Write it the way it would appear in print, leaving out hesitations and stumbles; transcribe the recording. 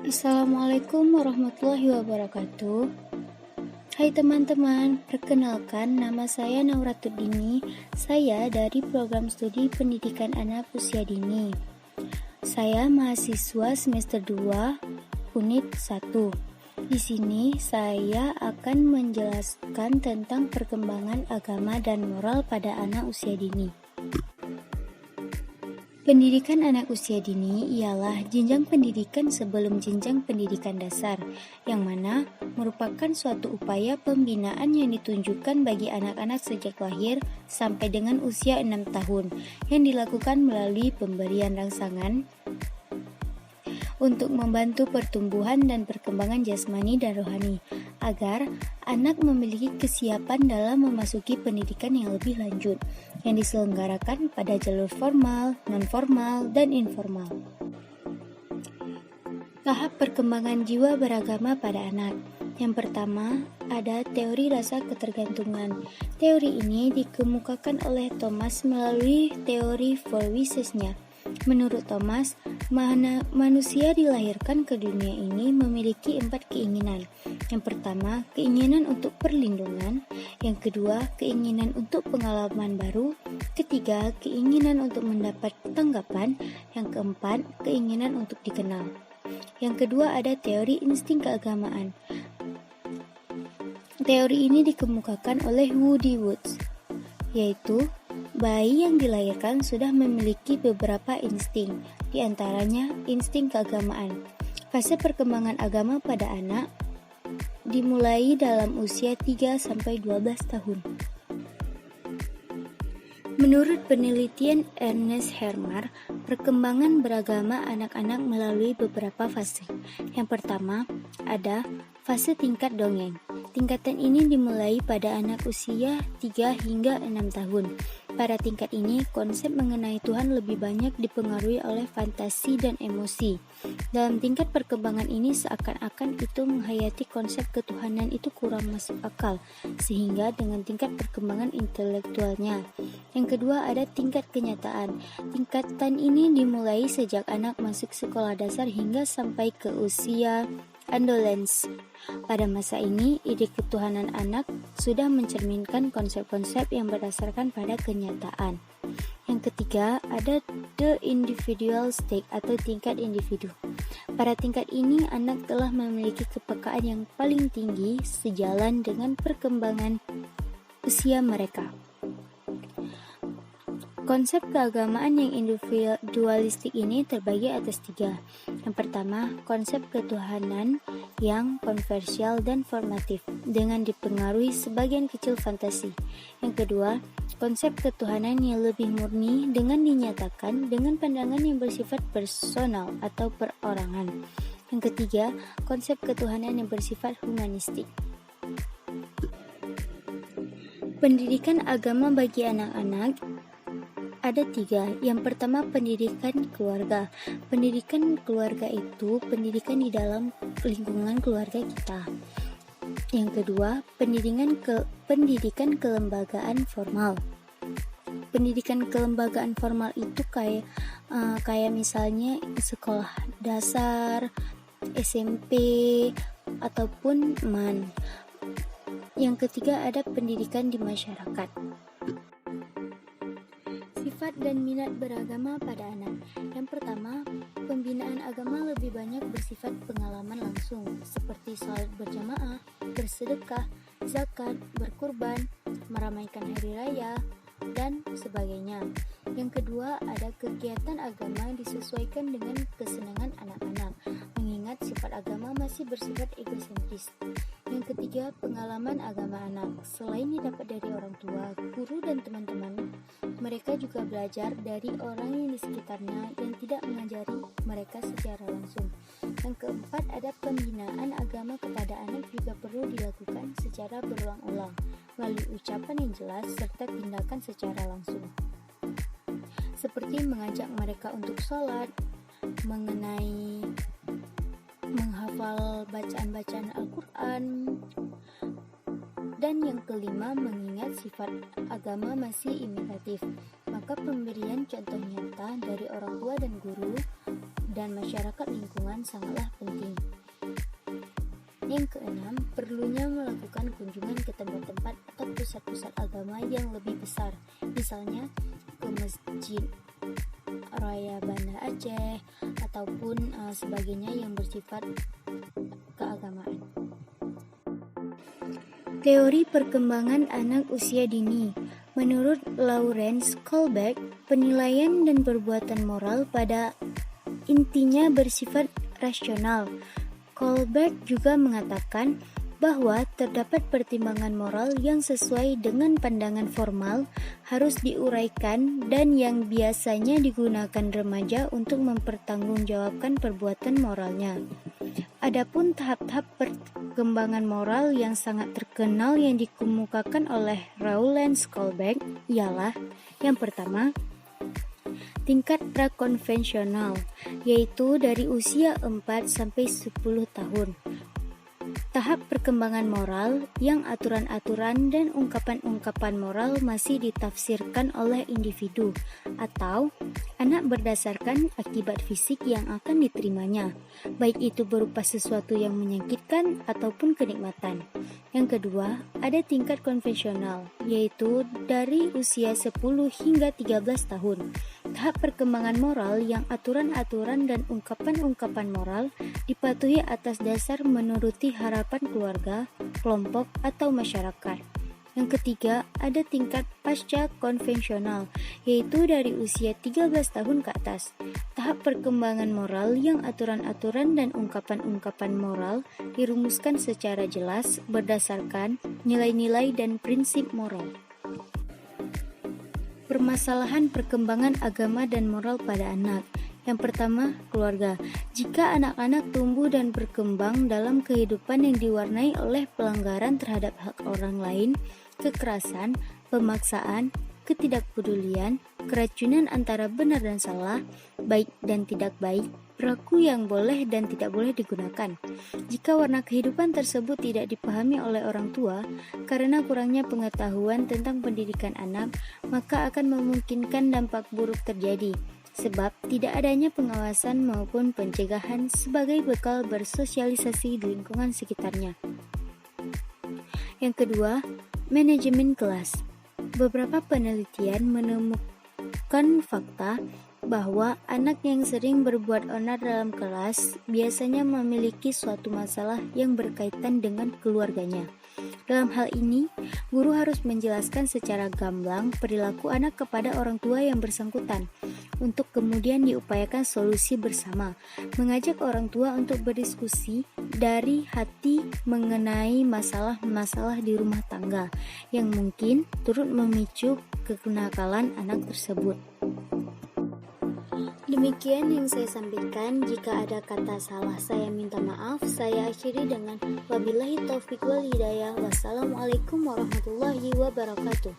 Assalamualaikum warahmatullahi wabarakatuh. Hai teman-teman, perkenalkan nama saya Nauratuddini. Saya dari program studi pendidikan anak usia dini. Saya mahasiswa semester 2, unit 1. Di sini saya akan menjelaskan tentang perkembangan agama dan moral pada anak usia dini. Pendidikan anak usia dini ialah jenjang pendidikan sebelum jenjang pendidikan dasar, yang mana merupakan suatu upaya pembinaan yang ditunjukkan bagi anak-anak sejak lahir sampai dengan usia 6 tahun, yang dilakukan melalui pemberian rangsangan untuk membantu pertumbuhan dan perkembangan jasmani dan rohani, agar anak memiliki kesiapan dalam memasuki pendidikan yang lebih lanjut, yang diselenggarakan pada jalur formal, non-formal, dan informal. Tahap perkembangan jiwa beragama pada anak. Yang pertama, ada teori rasa ketergantungan. Teori ini dikemukakan oleh Thomas melalui teori Four Wishes-nya. Menurut Thomas, manusia dilahirkan ke dunia ini memiliki 4 keinginan. Yang pertama, keinginan untuk perlindungan. Yang kedua, keinginan untuk pengalaman baru. Ketiga, keinginan untuk mendapat tanggapan. Yang keempat, keinginan untuk dikenal. Yang kedua, ada teori insting keagamaan. Teori ini dikemukakan oleh Woody Woods, yaitu bayi yang dilahirkan sudah memiliki beberapa insting, di antaranya insting keagamaan. Fase perkembangan agama pada anak dimulai dalam usia 3-12 tahun. Menurut penelitian Ernest Hermar, perkembangan beragama anak-anak melalui beberapa fase. Yang pertama, ada fase tingkat dongeng. Tingkatan ini dimulai pada anak usia 3 hingga 6 tahun. Pada tingkat ini, konsep mengenai Tuhan lebih banyak dipengaruhi oleh fantasi dan emosi. Dalam tingkat perkembangan ini, seakan-akan itu menghayati konsep ketuhanan itu kurang masuk akal, sehingga dengan tingkat perkembangan intelektualnya. Yang kedua, ada tingkat kenyataan. Tingkatan ini dimulai sejak anak masuk sekolah dasar hingga sampai ke usia adolescence. Pada masa ini, ide ketuhanan anak sudah mencerminkan konsep-konsep yang berdasarkan pada kenyataan. Yang ketiga, ada the individual stage atau tingkat individu. Pada tingkat ini, anak telah memiliki kepekaan yang paling tinggi sejalan dengan perkembangan usia mereka. Konsep keagamaan yang individualistik ini terbagi atas 3. Yang pertama, konsep ketuhanan yang kontroversial dan formatif, dengan dipengaruhi sebagian kecil fantasi. Yang kedua, konsep ketuhanan yang lebih murni dengan dinyatakan dengan pandangan yang bersifat personal atau perorangan. Yang ketiga, konsep ketuhanan yang bersifat humanistik. Pendidikan agama bagi anak-anak ada 3. Yang pertama, pendidikan keluarga. Pendidikan keluarga itu pendidikan di dalam lingkungan keluarga kita. Yang kedua, pendidikan kelembagaan formal. Pendidikan kelembagaan formal itu kayak misalnya sekolah dasar, SMP, ataupun MAN. Yang ketiga, ada pendidikan di masyarakat. Sifat dan minat beragama pada anak. Yang pertama, pembinaan agama lebih banyak bersifat pengalaman langsung, seperti salat berjamaah, bersedekah, zakat, berkurban, meramaikan hari raya, dan sebagainya. Yang kedua, ada kegiatan agama disesuaikan dengan kesenangan anak-anak, mengingat sifat agama masih bersifat egosentris. Yang ketiga, pengalaman agama anak. Selain didapat dari orang tua, guru, dan teman-teman, mereka juga belajar dari orang yang di sekitarnya yang tidak mengajari mereka secara langsung. Yang keempat, ada pembinaan agama kepada anak juga perlu dilakukan secara berulang-ulang, melalui ucapan yang jelas serta tindakan secara langsung. Seperti mengajak mereka untuk sholat, mengenai menghafal bacaan-bacaan Al-Quran. Dan yang kelima, mengingat sifat agama masih imitatif, maka pemberian contoh nyata dari orang tua dan guru dan masyarakat lingkungan sangatlah penting. Yang keenam, perlunya melakukan kunjungan ke tempat-tempat atau pusat-pusat agama yang lebih besar, misalnya ke Masjid Raya Banda Aceh ataupun sebagainya yang bersifat keagamaan. Teori perkembangan anak usia dini. Menurut Lawrence Kohlberg, penilaian dan perbuatan moral pada intinya bersifat rasional. Kohlberg juga mengatakan bahwa terdapat pertimbangan moral yang sesuai dengan pandangan formal harus diuraikan dan yang biasanya digunakan remaja untuk mempertanggungjawabkan perbuatan moralnya. Adapun tahap-tahap perkembangan moral yang sangat terkenal yang dikemukakan oleh Lawrence Kohlberg ialah yang pertama, tingkat prakonvensional, yaitu dari usia 4 sampai 10 tahun. Tahap perkembangan moral yang aturan-aturan dan ungkapan-ungkapan moral masih ditafsirkan oleh individu atau anak berdasarkan akibat fisik yang akan diterimanya, baik itu berupa sesuatu yang menyakitkan ataupun kenikmatan. Yang kedua, ada tingkat konvensional, yaitu dari usia 10 hingga 13 tahun. Tahap perkembangan moral yang aturan-aturan dan ungkapan-ungkapan moral dipatuhi atas dasar menuruti harapan keluarga, kelompok, atau masyarakat. Yang ketiga, ada tingkat pasca konvensional, yaitu dari usia 13 tahun ke atas. Tahap perkembangan moral yang aturan-aturan dan ungkapan-ungkapan moral dirumuskan secara jelas berdasarkan nilai-nilai dan prinsip moral. Permasalahan perkembangan agama dan moral pada anak. Yang pertama, keluarga. Jika anak-anak tumbuh dan berkembang dalam kehidupan yang diwarnai oleh pelanggaran terhadap hak orang lain, kekerasan, pemaksaan, ketidakpedulian, keracunan antara benar dan salah, baik dan tidak baik, perilaku yang boleh dan tidak boleh digunakan. Jika warna kehidupan tersebut tidak dipahami oleh orang tua karena kurangnya pengetahuan tentang pendidikan anak, maka akan memungkinkan dampak buruk terjadi, sebab tidak adanya pengawasan maupun pencegahan sebagai bekal bersosialisasi di lingkungan sekitarnya. Yang kedua, manajemen kelas. Beberapa penelitian menemukan fakta bahwa anak yang sering berbuat onar dalam kelas biasanya memiliki suatu masalah yang berkaitan dengan keluarganya. Dalam hal ini, guru harus menjelaskan secara gamblang perilaku anak kepada orang tua yang bersangkutan, untuk kemudian diupayakan solusi bersama, mengajak orang tua untuk berdiskusi dari hati mengenai masalah-masalah di rumah tangga yang mungkin turut memicu kekenakalan anak tersebut. Demikian yang saya sampaikan. Jika ada kata salah, saya minta maaf. Saya akhiri dengan wabillahi taufiq wal hidayah. Wassalamualaikum warahmatullahi wabarakatuh.